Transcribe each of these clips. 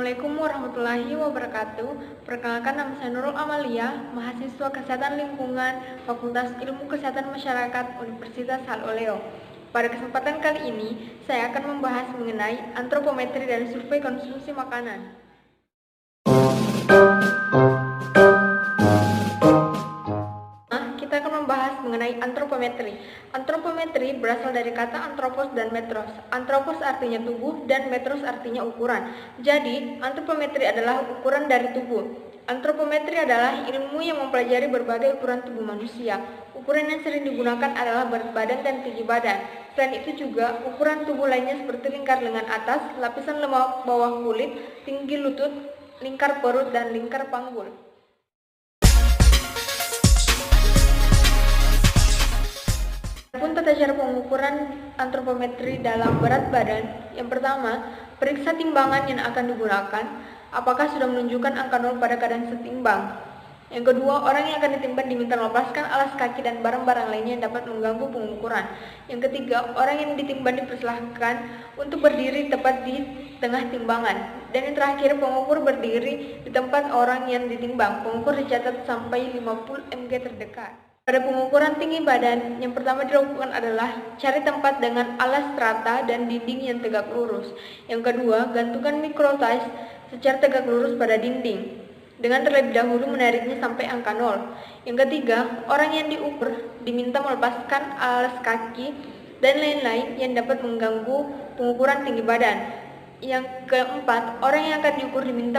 Assalamualaikum warahmatullahi wabarakatuh. Perkenalkan, nama saya Nurul Amalia, mahasiswa Kesehatan Lingkungan, Fakultas Ilmu Kesehatan Masyarakat Universitas Haloleo. Pada kesempatan kali ini, saya akan membahas mengenai antropometri dan survei konsumsi makanan. Kita akan membahas mengenai antropometri. Antropometri berasal dari kata antropos dan metros. Antropos artinya tubuh dan metros artinya ukuran. Jadi, antropometri adalah ukuran dari tubuh. Antropometri adalah ilmu yang mempelajari berbagai ukuran tubuh manusia. Ukuran yang sering digunakan adalah berat badan dan tinggi badan. Selain itu juga, ukuran tubuh lainnya seperti lingkar lengan atas, lapisan lemak bawah kulit, tinggi lutut, lingkar perut, dan lingkar panggul. Pun tata cara pengukuran antropometri dalam berat badan. Yang pertama, periksa timbangan yang akan digunakan, apakah sudah menunjukkan angka 0 pada keadaan setimbang. Yang kedua, orang yang akan ditimbang diminta melepaskan alas kaki dan barang-barang lainnya yang dapat mengganggu pengukuran. Yang ketiga, orang yang ditimbang dipersilahkan untuk berdiri tepat di tengah timbangan. Dan yang terakhir, pengukur berdiri di tempat orang yang ditimbang. Pengukur dicatat sampai 50 mg terdekat. Pada pengukuran tinggi badan, yang pertama dilakukan adalah cari tempat dengan alas rata dan dinding yang tegak lurus. Yang kedua, gantungkan microties secara tegak lurus pada dinding, dengan terlebih dahulu menariknya sampai angka 0. Yang ketiga, orang yang diukur diminta melepaskan alas kaki dan lain-lain yang dapat mengganggu pengukuran tinggi badan. Yang keempat, orang yang akan diukur diminta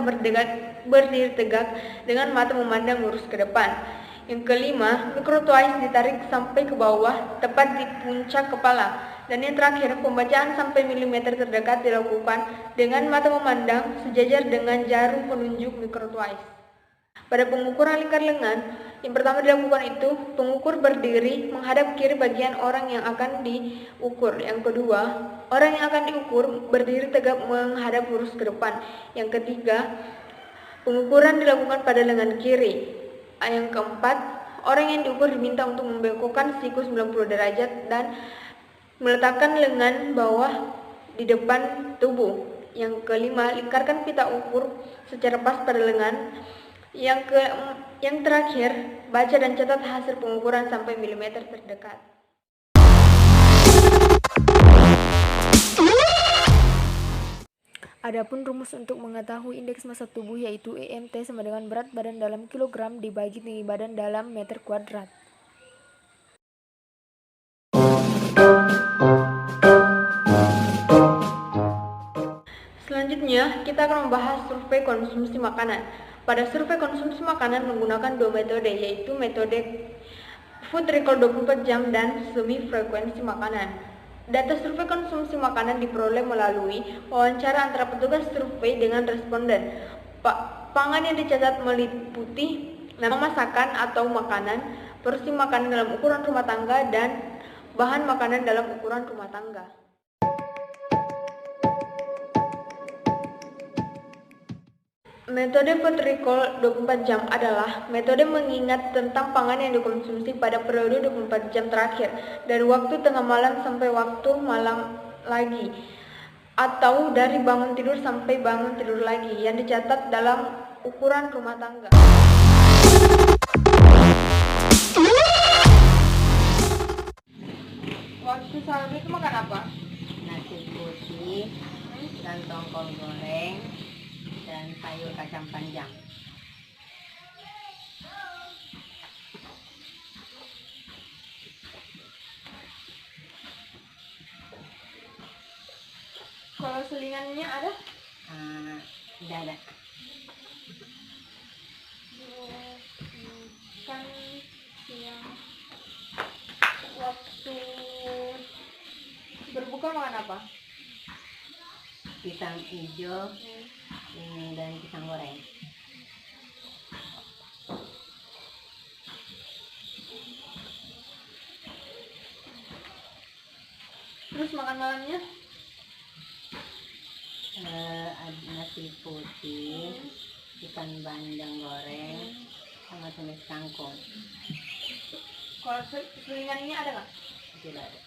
berdiri tegak dengan mata memandang lurus ke depan. Yang kelima, microties ditarik sampai ke bawah, tepat di puncak kepala. Dan yang terakhir, pembacaan sampai milimeter terdekat dilakukan dengan mata memandang sejajar dengan jarum penunjuk microties. Pada pengukuran lingkar lengan, yang pertama dilakukan itu, pengukur berdiri menghadap kiri bagian orang yang akan diukur. Yang kedua, orang yang akan diukur berdiri tegak menghadap lurus ke depan. Yang ketiga, pengukuran dilakukan pada lengan kiri. Yang keempat, orang yang diukur diminta untuk membengkokkan siku 90 derajat dan meletakkan lengan bawah di depan tubuh. Yang kelima, lingkarkan pita ukur secara pas pada lengan. Yang terakhir, baca dan catat hasil pengukuran sampai milimeter terdekat. Adapun rumus untuk mengetahui indeks massa tubuh yaitu EMT sama dengan berat badan dalam kilogram dibagi tinggi badan dalam meter kuadrat. Selanjutnya, kita akan membahas survei konsumsi makanan. Pada survei konsumsi makanan menggunakan dua metode, yaitu metode food recall 24 jam dan semi frekuensi makanan. Data survei konsumsi makanan diperoleh melalui wawancara antara petugas survei dengan responden. Pangan yang dicatat meliputi nama masakan atau makanan, porsi makanan dalam ukuran rumah tangga, dan bahan makanan dalam ukuran rumah tangga. Metode food recall 24 jam adalah metode mengingat tentang pangan yang dikonsumsi pada periode 24 jam terakhir, dari waktu tengah malam sampai waktu malam lagi, atau dari bangun tidur sampai bangun tidur lagi, yang dicatat dalam ukuran rumah tangga. Waktu sahur itu makan apa? Nasi putih dan tongkol goreng dan sayur kacang panjang. Kalau selingannya ada? Tidak ada. Kan siang. Waktu berbuka makan apa? Pisang hijau dan pisang goreng. Terus makan malamnya? Ada nasi putih, ikan bandeng goreng, sama tumis kangkung. Kalau selingan ini ada nggak? Tidak ada.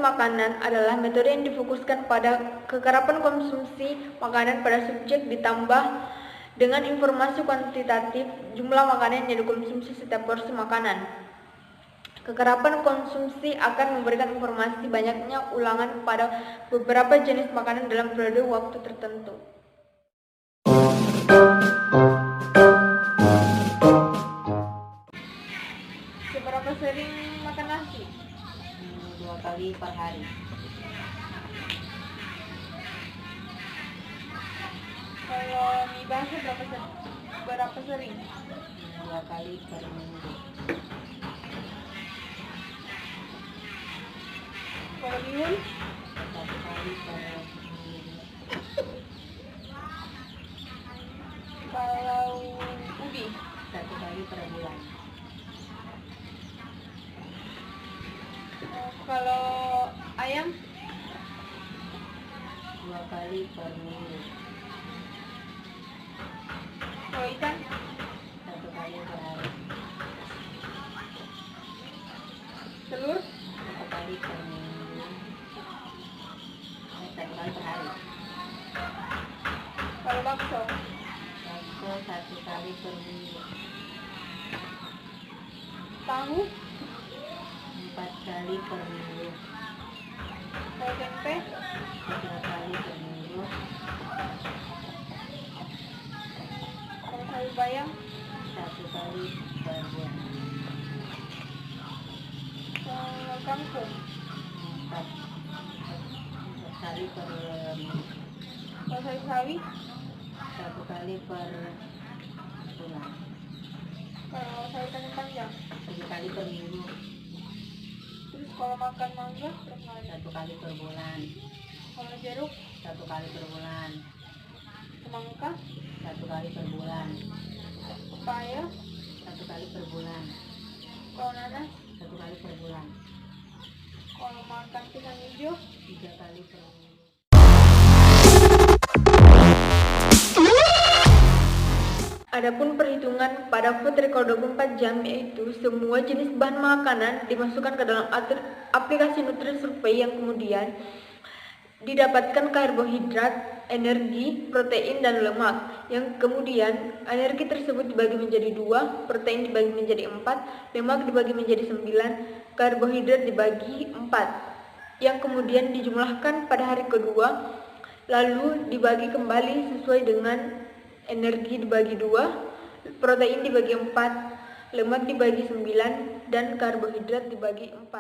makanan adalah metode yang difokuskan pada kekerapan konsumsi makanan pada subjek ditambah dengan informasi kuantitatif jumlah makanan yang dikonsumsi setiap porsi makanan. Kekerapan konsumsi akan memberikan informasi banyaknya ulangan pada beberapa jenis makanan dalam periode waktu tertentu. Seberapa sering makan nasi? 2 kali per hari. Kalau mie basah berapa sering? 2 kali per minggu. Kalau bihun? 1 kali per minggu. Kalau ubi? 1 kali per bulan. Kalau ayam? 2 kali per minggu. Kalau ikan? 1 kali per hari. Telur? 1 kali per minggu. 1 kali per hari. Kalau bakso? Bakso 1 kali per minggu. Tahu? 4 kali per minggu. Kalau tempe? 3 kali per minggu. Kalau sayur bayam? 1 kali per bulan. Kalau kangkung? 4 kali per minggu. Kalau sayur sawi? 1 kali per bulan. Kalau sayur kacang panjang? 3 kali per minggu. Terus kalau makan mangga berapa kali? 1 kali per bulan. Kalau jeruk? 1 kali per bulan. Semangka? 1 kali per bulan. Pepaya? 1 kali per bulan. Kalau nanas? 1 kali per bulan. Kalau makan pisang hijau? 3 kali per minggu. Adapun perhitungan pada food record 24 jam, yaitu semua jenis bahan makanan dimasukkan ke dalam aplikasi Nutri-Survey yang kemudian didapatkan karbohidrat, energi, protein, dan lemak. Yang kemudian energi tersebut dibagi menjadi 2, protein dibagi menjadi 4, lemak dibagi menjadi 9, karbohidrat dibagi 4. Yang kemudian dijumlahkan pada hari kedua, lalu dibagi kembali sesuai dengan energi dibagi 2, protein dibagi 4, lemak dibagi 9, dan karbohidrat dibagi 4.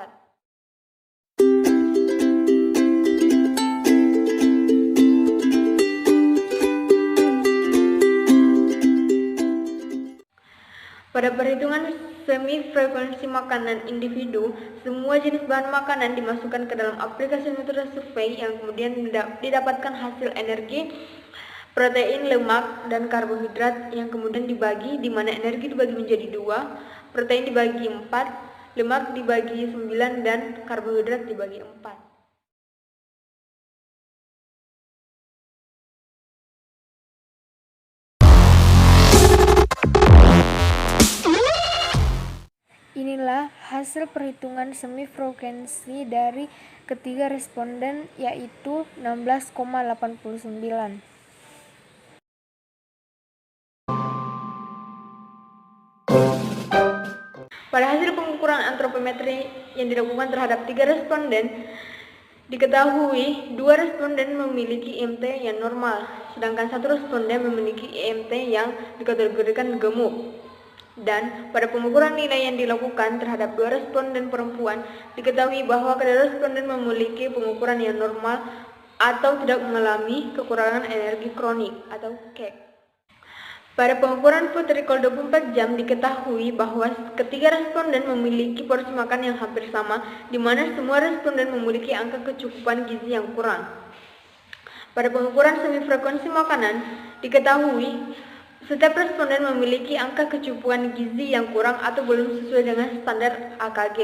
Pada perhitungan semi frekuensi makanan individu, semua jenis bahan makanan dimasukkan ke dalam aplikasi Nutri-Survey yang kemudian didapatkan hasil energi, protein, lemak, dan karbohidrat yang kemudian dibagi, di mana energi dibagi menjadi 2, protein dibagi 4, lemak dibagi 9, dan karbohidrat dibagi 4. Inilah hasil perhitungan semi frekuensi dari ketiga responden, yaitu 16,89. Pada hasil pengukuran antropometri yang dilakukan terhadap 3 responden, diketahui 2 responden memiliki IMT yang normal, sedangkan 1 responden memiliki IMT yang dikategorikan gemuk. Dan pada pengukuran nilai yang dilakukan terhadap 2 responden perempuan, diketahui bahwa kedua responden memiliki pengukuran yang normal atau tidak mengalami kekurangan energi kronik atau KEK. Pada pengukuran food recall 24 jam diketahui bahwa ketiga responden memiliki porsi makan yang hampir sama, di mana semua responden memiliki angka kecukupan gizi yang kurang. Pada pengukuran semi frekuensi makanan diketahui setiap responden memiliki angka kecukupan gizi yang kurang atau belum sesuai dengan standar AKG.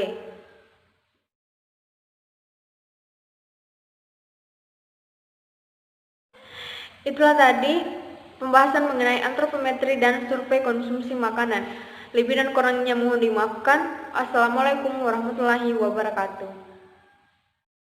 Itulah tadi pembahasan mengenai antropometri dan survei konsumsi makanan. Lebih dan kurangnya mohon dimaafkan. Assalamualaikum warahmatullahi wabarakatuh.